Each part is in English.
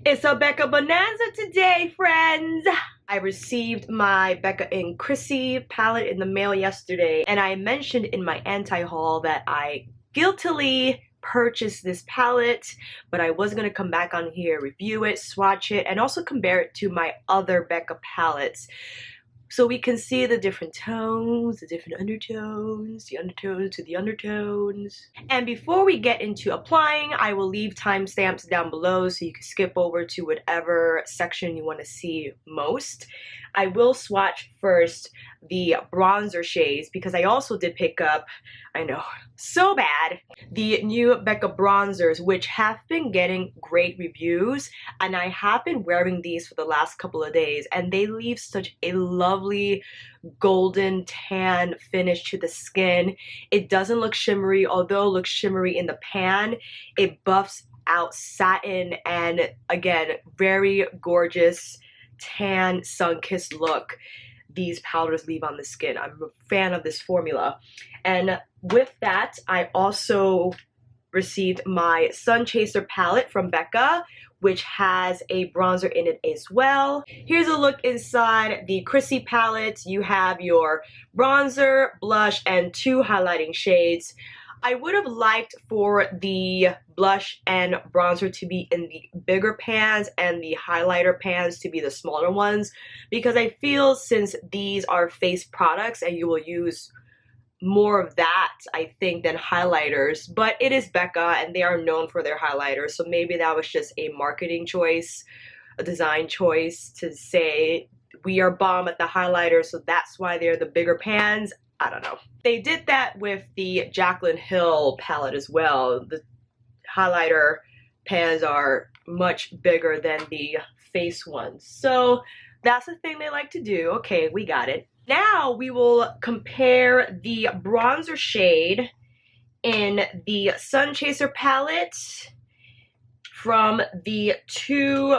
It's a Becca Bonanza today, friends! I received my BECCAxChrissy palette in the mail yesterday, and I mentioned in my anti-haul that I guiltily purchased this palette, but I was gonna come back on here, review it, swatch it, and also compare it to my other Becca palettes. So we can see the different tones, the different undertones, the undertones to the undertones. And before we get into applying, I will leave timestamps down below so you can skip over to whatever section you want to see most. I will swatch first the bronzer shades because I also did pick up, I know, so bad, the new Becca bronzers, which have been getting great reviews, and I have been wearing these for the last couple of days, and they leave such a lovely golden tan finish to the skin. It doesn't look shimmery, although it looks shimmery in the pan. It buffs out satin, and again, very gorgeous tan sun-kissed look these powders leave on the skin. I'm a fan of this formula. And with that, I also received my Sun Chaser palette from Becca, which has a bronzer in it as well. Here's a look inside the Chrissy palette. You have your bronzer, blush, and 2 highlighting shades. I would have liked for the blush and bronzer to be in the bigger pans and the highlighter pans to be the smaller ones, because I feel since these are face products and you will use more of that, I think, than highlighters. But it is Becca and they are known for their highlighters, so maybe that was just a marketing choice, a design choice to say we are bomb at the highlighter, so that's why they're the bigger pans. I don't know. They did that with the Jaclyn Hill palette as well. The highlighter pans are much bigger than the face ones. So that's the thing they like to do. Okay, we got it. Now we will compare the bronzer shade in the Sun Chaser palette from the 2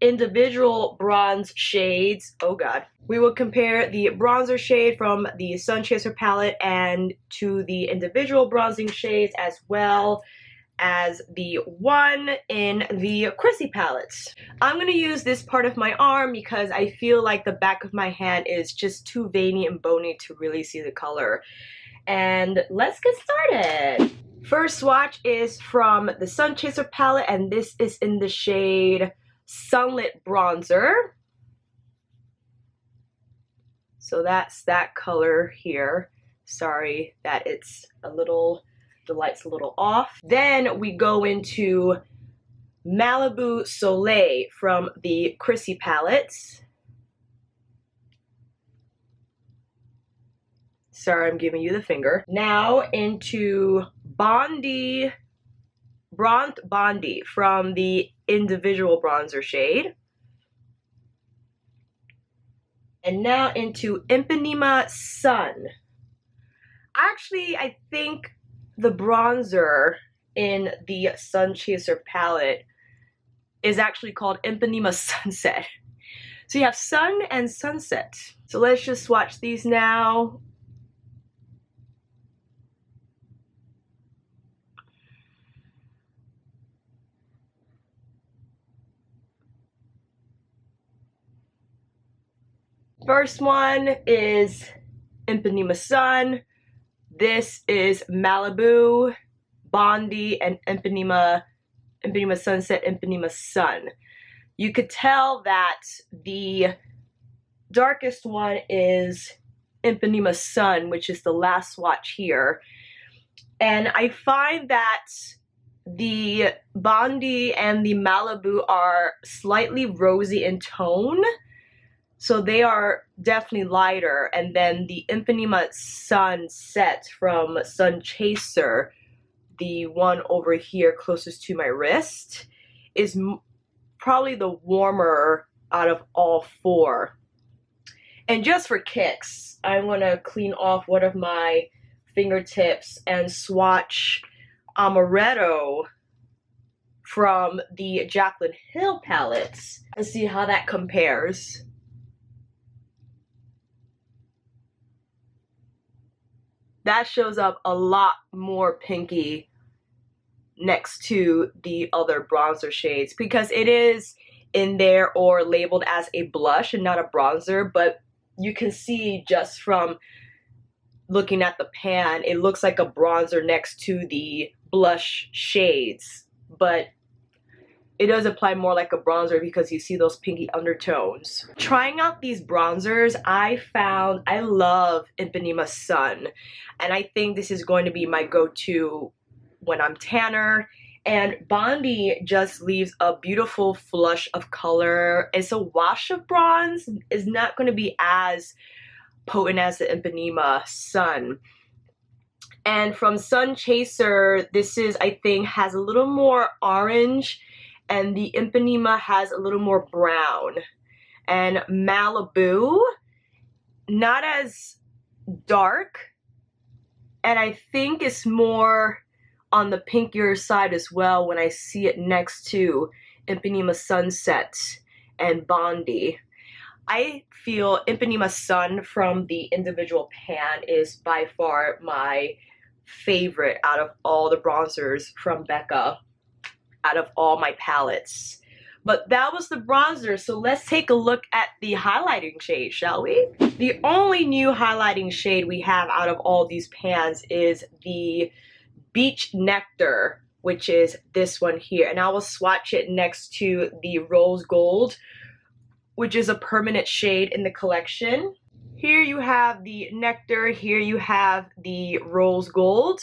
individual bronze shades. Oh god. We will compare the bronzer shade from the Sun Chaser palette and to the individual bronzing shades, as well as the one in the Chrissy palettes. I'm going to use this part of my arm because I feel like the back of my hand is just too veiny and bony to really see the color. And let's get started. First swatch is from the Sun Chaser palette, and this is in the shade Sunlit Bronzer. So that's that color here. Sorry that it's a little, the light's a little off. Then we go into Malibu Soleil from the Chrissy palettes. Sorry, I'm giving you the finger. Now into Bondi, Bronzed Bondi from the individual bronzer shade. And now into Ipanema Sun. Actually, I think the bronzer in the Sun Chaser palette is actually called Ipanema Sunset. So you have sun and sunset. So let's just swatch these now. First one is Ipanema Sun. This is Malibu, Bondi, and Ipanema Sunset, Ipanema Sun. You could tell that the darkest one is Ipanema Sun, which is the last swatch here. And I find that the Bondi and the Malibu are slightly rosy in tone. So they are definitely lighter, and then the Ipanema Sunset from Sun Chaser, the one over here closest to my wrist, is probably the warmer out of all 4. And just for kicks, I'm gonna clean off one of my fingertips and swatch Amaretto from the Jaclyn Hill palettes and see how that compares. That shows up a lot more pinky next to the other bronzer shades because it is in there or labeled as a blush and not a bronzer, but you can see just from looking at the pan, it looks like a bronzer next to the blush shades, but it does apply more like a bronzer because you see those pinky undertones. Trying out these bronzers, I love Ipanema Sun, and I think this is going to be my go-to when I'm tanner. And Bondi just leaves a beautiful flush of color. It's a wash of bronze. It's not going to be as potent as the Ipanema Sun. And from Sun Chaser, this is, I think, has a little more orange, and the Ipanema has a little more brown. And Malibu, not as dark, and I think it's more on the pinkier side as well when I see it next to Ipanema Sunset and Bondi. I feel Ipanema Sun from the individual pan is by far my favorite out of all the bronzers from Becca, out of all my palettes. But that was the bronzer, so let's take a look at the highlighting shade, shall we? The only new highlighting shade we have out of all these pans is the Beach Nectar, which is this one here, and I will swatch it next to the Rose Gold, which is a permanent shade in the collection. Here you have the Nectar, here you have the Rose Gold.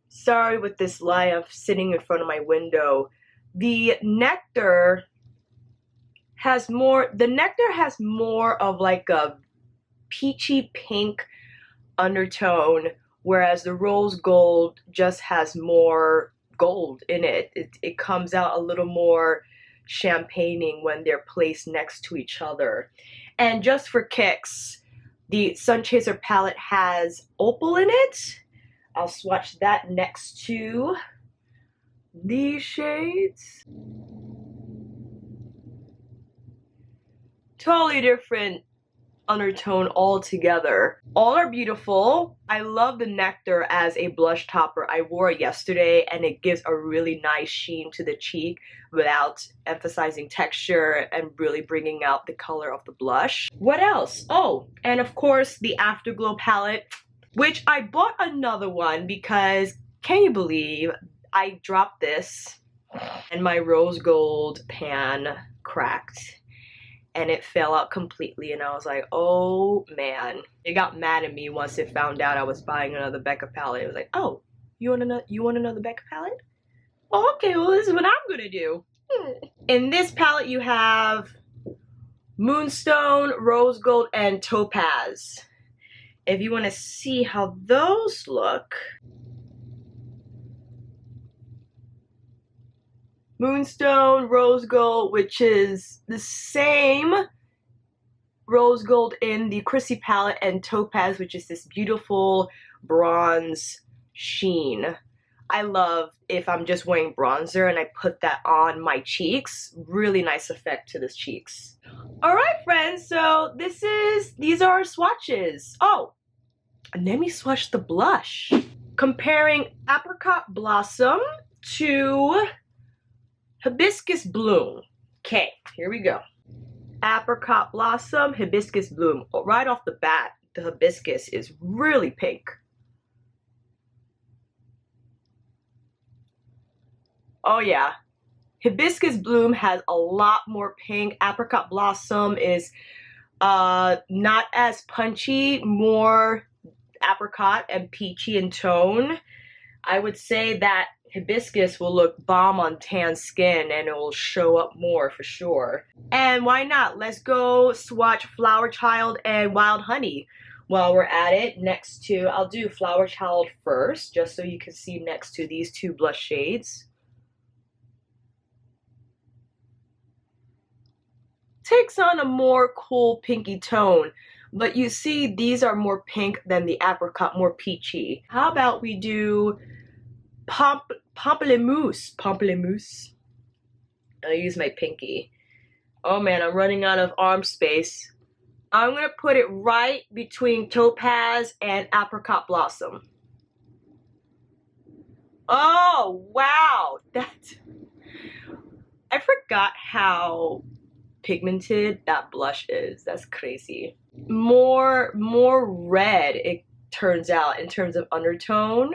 Sorry with this light, I'm sitting in front of my window. The Nectar has more of like a peachy pink undertone, whereas the Rose Gold just has more gold in it. It comes out a little more champagne-ing when they're placed next to each other. And just for kicks, the Sun Chaser palette has opal in it. I'll swatch that next to these shades. Totally different undertone altogether. All are beautiful. I love the Nectar as a blush topper. I wore it yesterday and it gives a really nice sheen to the cheek without emphasizing texture and really bringing out the color of the blush. What else? Oh, and of course the Afterglow palette, which I bought another one because can you believe I dropped this and my Rose Gold pan cracked. And it fell out completely, and I was like, oh man. It got mad at me once it found out I was buying another Becca palette. It was like, oh, you want another Becca palette? Oh, okay, well this is what I'm gonna do. In this palette you have Moonstone, Rose Gold, and Topaz. If you want to see how those look, Moonstone, Rose Gold, which is the same Rose Gold in the Chrissy palette, and Topaz, which is this beautiful bronze sheen. I love if I'm just wearing bronzer and I put that on my cheeks. Really nice effect to the cheeks. Alright friends, so these are our swatches. Oh, and let me swatch the blush. Comparing Apricot Blossom to Hibiscus Bloom. Okay, here we go. Apricot Blossom, Hibiscus Bloom. Right off the bat, the hibiscus is really pink. Oh yeah. Hibiscus Bloom has a lot more pink. Apricot Blossom is not as punchy, more apricot and peachy in tone. I would say that hibiscus will look bomb on tan skin and it will show up more for sure. And why not? Let's go swatch Flower Child and Wild Honey while we're at it. Next to, I'll do Flower Child first, just so you can see next to these two blush shades. Takes on a more cool pinky tone, but you see these are more pink than the apricot, more peachy. How about we do Pamplemousse. I'll use my pinky. Oh man, I'm running out of arm space. I'm gonna put it right between Topaz and Apricot Blossom. Oh, wow. I forgot how pigmented that blush is. That's crazy. More red, it turns out, in terms of undertone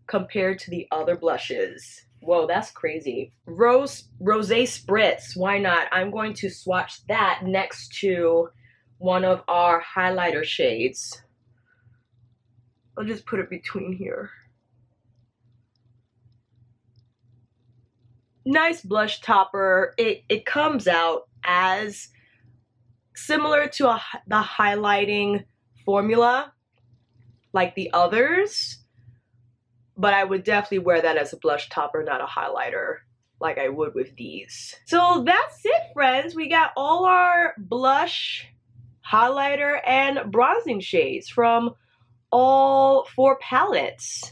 compared to the other blushes. Whoa, that's crazy. Rosé Spritz, why not? I'm going to swatch that next to one of our highlighter shades. I'll just put it between here. Nice blush topper. It comes out as similar to the highlighting formula like the others, but I would definitely wear that as a blush topper, not a highlighter like I would with these. So that's it, friends. We got all our blush, highlighter, and bronzing shades from all 4 palettes.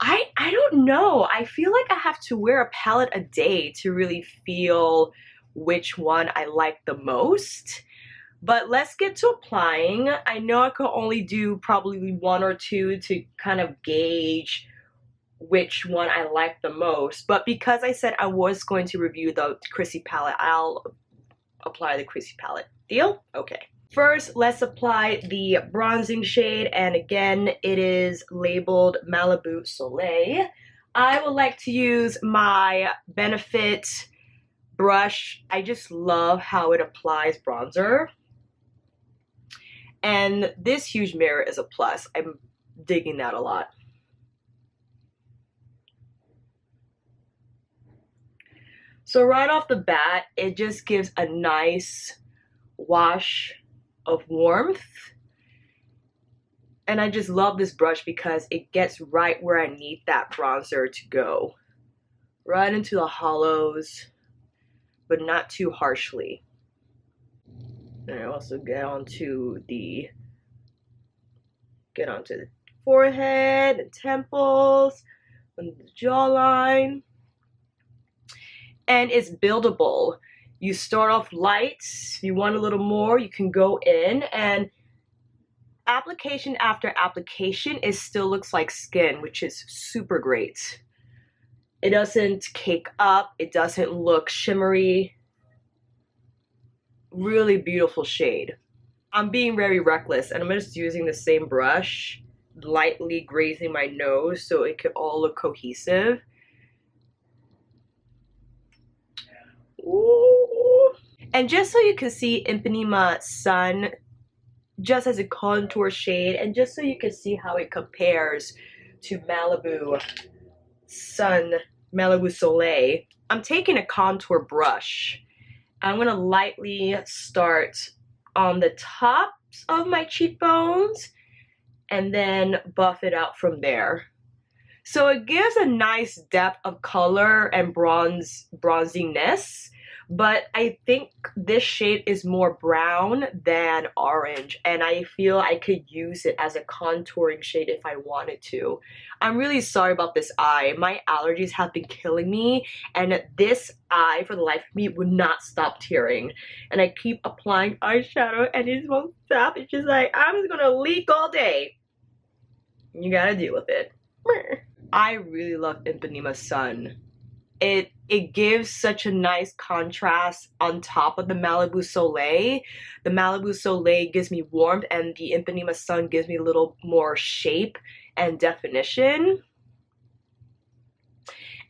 I don't know. I feel like I have to wear a palette a day to really feel which one I like the most. But let's get to applying. I know I could only do probably 1 or 2 to kind of gauge which one I like the most. But because I said I was going to review the Chrissy palette, I'll apply the Chrissy palette. Deal? Okay. First, let's apply the bronzing shade, and again, it is labeled Malibu Soleil. I would like to use my Benefit brush. I just love how it applies bronzer. And this huge mirror is a plus. I'm digging that a lot. So right off the bat, it just gives a nice wash of warmth. And I just love this brush because it gets right where I need that bronzer to go. Right into the hollows, but not too harshly. And I also get onto the forehead, the temples, and the jawline. And it's buildable. You start off light. If you want a little more, you can go in, and application after application, it still looks like skin, which is super great. It doesn't cake up. It doesn't look shimmery. Really beautiful shade. I'm being very reckless, and I'm just using the same brush, lightly grazing my nose so it could all look cohesive. Ooh. And just so you can see Ipanema Sun just as a contour shade, and just so you can see how it compares to Malibu Soleil, I'm taking a contour brush. I'm gonna lightly start on the tops of my cheekbones and then buff it out from there. So it gives a nice depth of color and bronziness, but I think this shade is more brown than orange, and I feel I could use it as a contouring shade if I wanted to. I'm really sorry about this eye. My allergies have been killing me, and this eye, for the life of me, would not stop tearing. And I keep applying eyeshadow and it just won't stop. It's just like, I'm just gonna leak all day. You gotta deal with it. I really love Ipanema Sun. It gives such a nice contrast on top of the Malibu Soleil. The Malibu Soleil gives me warmth, and the Ipanema Sun gives me a little more shape and definition.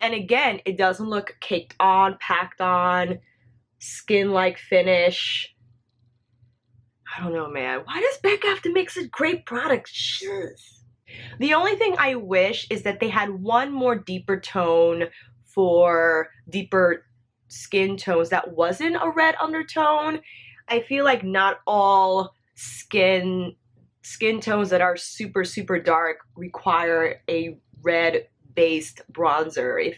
And again, it doesn't look caked on, packed on, skin-like finish. I don't know, man. Why does Becca have to make such great products? Jeez. The only thing I wish is that they had one more deeper tone for deeper skin tones that wasn't a red undertone. I feel like not all skin tones that are super, super dark require a red based bronzer.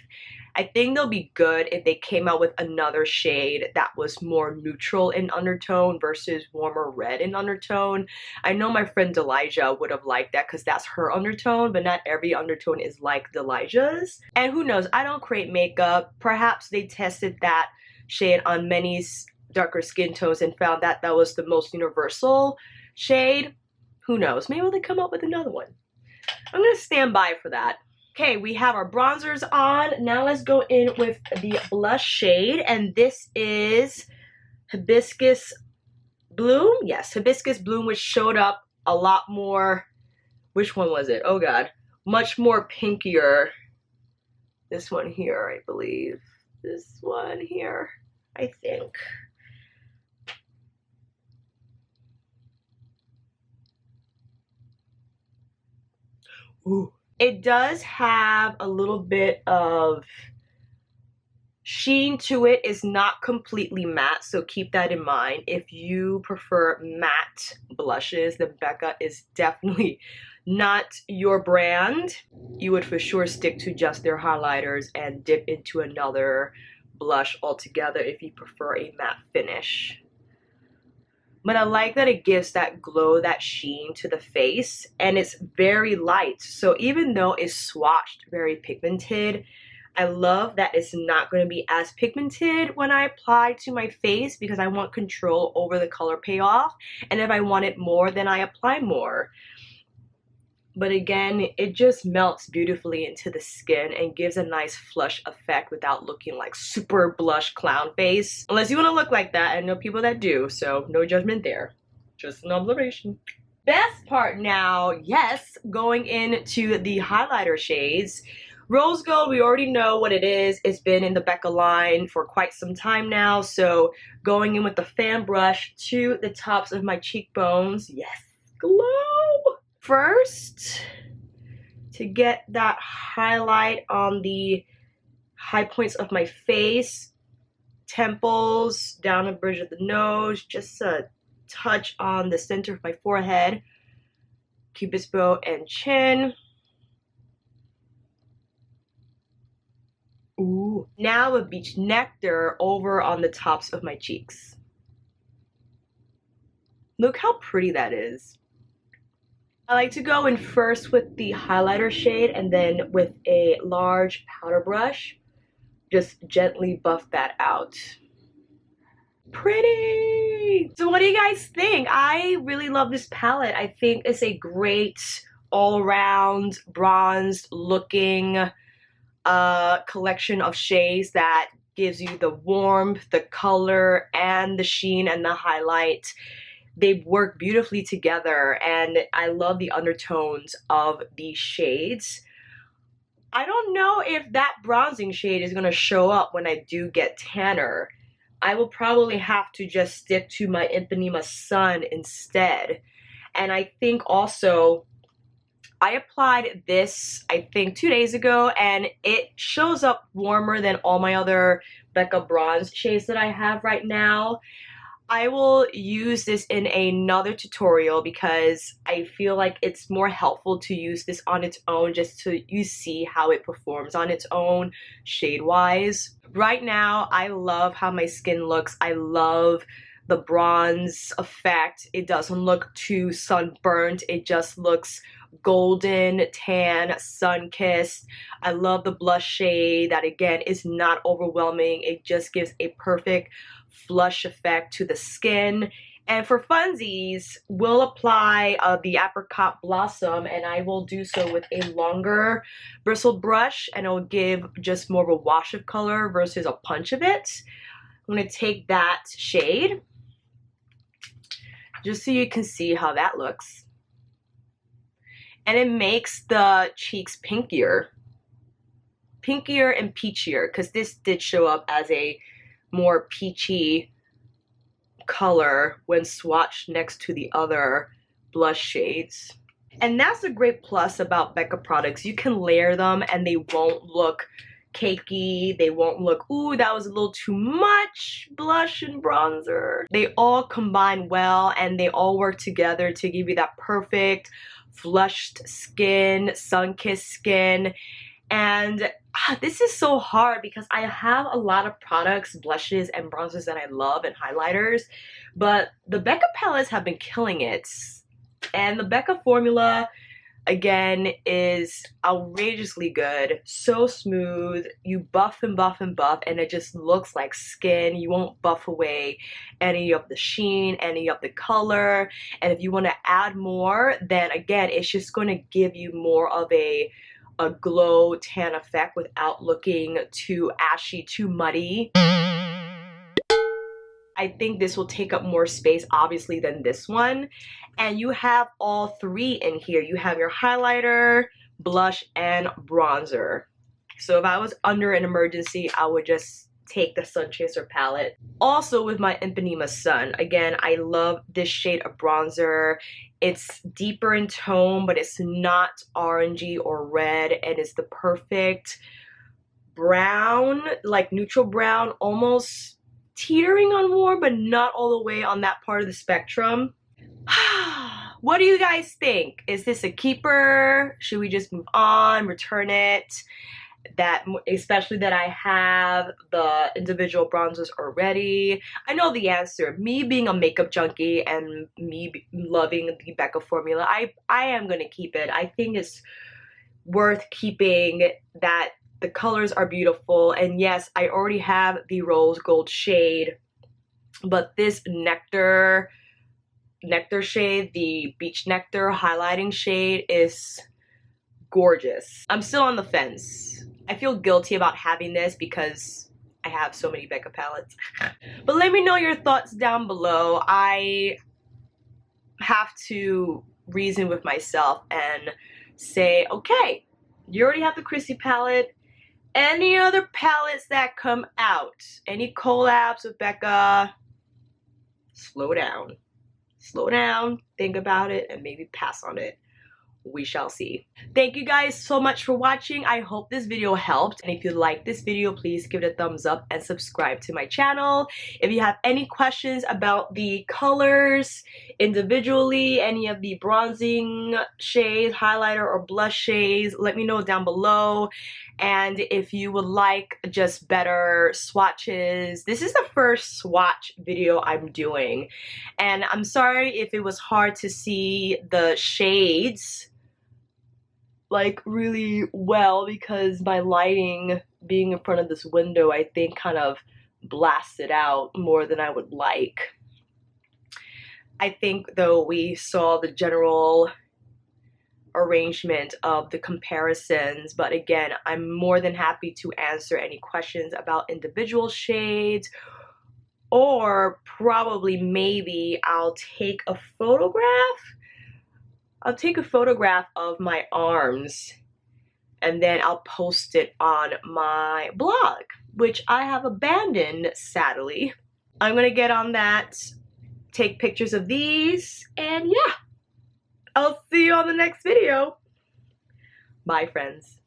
I think they'll be good if they came out with another shade that was more neutral in undertone versus warmer red in undertone. I know my friend Delijah would have liked that because that's her undertone, but not every undertone is like Delijah's. And who knows, I don't create makeup. Perhaps they tested that shade on many darker skin tones and found that that was the most universal shade. Who knows? Maybe they'll come up with another one. I'm gonna stand by for that. Okay, we have our bronzers on. Now let's go in with the blush shade, and this is Hibiscus Bloom. Yes, Hibiscus Bloom, which showed up a lot more. Which one was it? Oh god. Much more pinkier. This one here, I believe. This one here, I think. Ooh. It does have a little bit of sheen to it. It's not completely matte, so keep that in mind. If you prefer matte blushes, then Becca is definitely not your brand. You would for sure stick to just their highlighters and dip into another blush altogether if you prefer a matte finish. But I like that it gives that glow, that sheen to the face, and it's very light. So even though it's swatched very pigmented, I love that it's not going to be as pigmented when I apply to my face because I want control over the color payoff. And if I want it more, then I apply more. But again, it just melts beautifully into the skin and gives a nice flush effect without looking like super blush clown face. Unless you want to look like that, I know people that do, so no judgment there. Just an observation. Best part now, yes, going into the highlighter shades. Rose Gold, we already know what it is. It's been in the Becca line for quite some time now, so going in with the fan brush to the tops of my cheekbones. Yes, glow! First, to get that highlight on the high points of my face, temples, down the bridge of the nose, just a touch on the center of my forehead, cupid's bow and chin. Ooh. Now with Beach Nectar over on the tops of my cheeks. Look how pretty that is. I like to go in first with the highlighter shade and then with a large powder brush, just gently buff that out. Pretty! So what do you guys think? I really love this palette. I think it's a great all-around bronzed looking collection of shades that gives you the warmth, the color, and the sheen and the highlight. They work beautifully together, and I love the undertones of these shades. I don't know if that bronzing shade is going to show up when I do get tanner. I will probably have to just stick to my Ipanema Sun instead. And I think also, I applied this, I think 2 days ago, and it shows up warmer than all my other Becca bronze shades that I have right now. I will use this in another tutorial because I feel like it's more helpful to use this on its own just to you see how it performs on its own shade-wise. Right now, I love how my skin looks. I love the bronze effect. It doesn't look too sunburnt. It just looks golden, tan, sun-kissed. I love the blush shade that, again, is not overwhelming. It just gives a perfect flush effect to the skin. And for funsies, we'll apply the Apricot Blossom, and I will do so with a longer bristled brush, and it'll give just more of a wash of color versus a punch of it. I'm going to take that shade just so you can see how that looks. And it makes the cheeks pinkier and peachier, because this did show up as a more peachy color when swatched next to the other blush shades. And that's a great plus about Becca products. You can layer them and they won't look cakey. They won't look, ooh, that was a little too much blush and bronzer. They all combine well and they all work together to give you that perfect flushed skin, sun-kissed skin. And this is so hard because I have a lot of products, blushes, and bronzers that I love and highlighters, but the Becca palettes have been killing it. And the Becca formula, again, is outrageously good. So smooth. You buff and buff and buff, and it just looks like skin. You won't buff away any of the sheen, any of the color. And if you want to add more, then again, it's just going to give you more of a glow tan effect without looking too ashy, too muddy. I think this will take up more space, obviously, than this one. And you have all three in here. You have your highlighter, blush, and bronzer. So if I was under an emergency, I would just take the Sun Chaser palette. Also with my Ipanema Sun. Again, I love this shade of bronzer. It's deeper in tone, but it's not orangey or red, and it's the perfect brown, like neutral brown, almost teetering on warm, but not all the way on that part of the spectrum. What do you guys think? Is this a keeper? Should we just move on, return it? That, especially that I have the individual bronzers already. I know the answer. Me being a makeup junkie and me loving the Becca formula, I am gonna keep it. I think it's worth keeping. That the colors are beautiful, and yes, I already have the rose gold shade, but this nectar shade, the beach nectar highlighting shade, is gorgeous. I'm still on the fence. I feel guilty about having this because I have so many Becca palettes. But let me know your thoughts down below. I have to reason with myself and say, okay, you already have the Chrissy palette. Any other palettes that come out, any collabs with Becca, slow down. Slow down, think about it, and maybe pass on it. We shall see. Thank you guys so much for watching. I hope this video helped. And if you like this video, please give it a thumbs up and subscribe to my channel. If you have any questions about the colors individually, any of the bronzing shades, highlighter, or blush shades, let me know down below. And if you would like just better swatches, this is the first swatch video I'm doing. And I'm sorry if it was hard to see the shades like really well, because my lighting being in front of this window, I think, kind of blasted out more than I would like. I think though we saw the general arrangement of the comparisons, but again, I'm more than happy to answer any questions about individual shades, or probably maybe I'll take a photograph of my arms and then I'll post it on my blog, which I have abandoned, sadly. I'm gonna get on that, take pictures of these, and yeah, I'll see you on the next video. Bye, friends.